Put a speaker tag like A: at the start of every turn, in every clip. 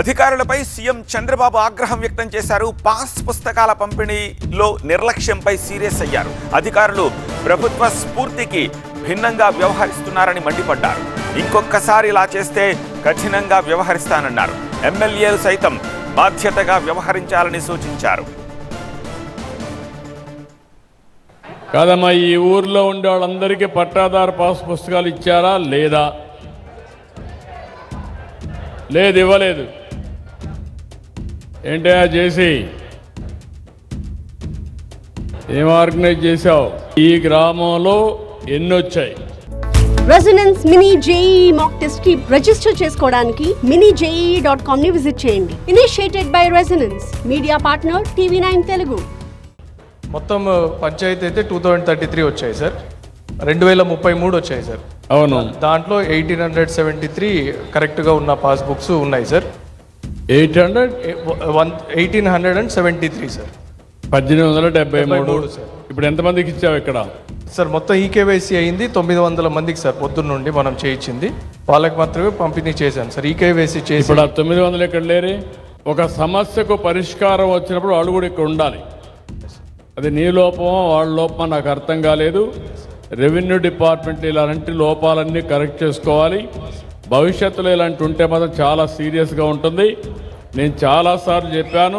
A: అధికారులపై సీఎం చంద్రబాబు ఆగ్రహం వ్యక్తం చేశారు. పాస్ పుస్తకాల పంపిణీలో నిర్లక్ష్యంపై సీరియస్ అయ్యారు. అధికారులు ప్రభుత్వ స్ఫూర్తికి భిన్నంగా వ్యవహరిస్తున్నారని మండిపడ్డారు. ఇంకొకసారి ఇలా చేస్తే కఠినంగా వ్యవహరిస్తానన్నారు. ఎమ్మెల్యేలు సైతం బాధ్యతగా వ్యవహరించాలని సూచించారు.
B: కాదమ్మా, ఈ ఊర్లో ఉండే వాళ్ళందరికీ పట్టాదారు పాస్ పుస్తకాలు ఇచ్చారా లేదా? లేదు, ఇవ్వలేదు. ఏంటయ్యా చేసి ఏం ఆర్గనైజ్ చేశావు? ఈ గ్రామంలో ఎన్ని వచ్చాయి?
C: Resonance mini JEE mock test కి రిజిస్టర్ చేసుకోవడానికి minijee.com ని విజిట్ చేయండి. Initiated by resonance, media partner TV9 Telugu.
D: మొత్తం పంచాయతీ అయితే 2033 వచ్చాయి సార్, 2033 వచ్చాయి సార్.
B: అవును,
D: దాంట్లో 1873 కరెక్ట్గా ఉన్న పాస్బుక్స్ ఉన్నాయి సార్. 1873 సార్.
B: 1873
D: సార్.
B: ఇప్పుడు ఎంతమందికి ఇచ్చావు ఇక్కడ?
D: సార్ మొత్తం ఈకేవైసీ అయింది 900 మందికి సార్. పొద్దున్న నుండి మనం చేయించింది వాళ్ళకి మాత్రమే పంపిణీ చేశాను సార్. ఈకేవైసీ చేసి
B: ఇప్పుడు ఆ 900 ఇక్కడ లేరే. ఒక సమస్యకు పరిష్కారం వచ్చినప్పుడు వాళ్ళు కూడా ఇక్కడ ఉండాలి. అది నీ లోపమో వాళ్ళ లోపమో నాకు అర్థం కాలేదు. రెవెన్యూ డిపార్ట్మెంట్ ఇలాంటి లోపాలన్నీ కరెక్ట్ చేసుకోవాలి. భవిష్యత్తులో ఇలాంటి ఉంటే మాత్రం చాలా సీరియస్గా ఉంటుంది. నేను చాలాసార్లు చెప్పాను,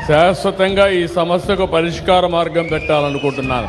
B: శాశ్వతంగా ఈ సమస్యకు పరిష్కార మార్గం పెట్టాలనుకుంటున్నాను.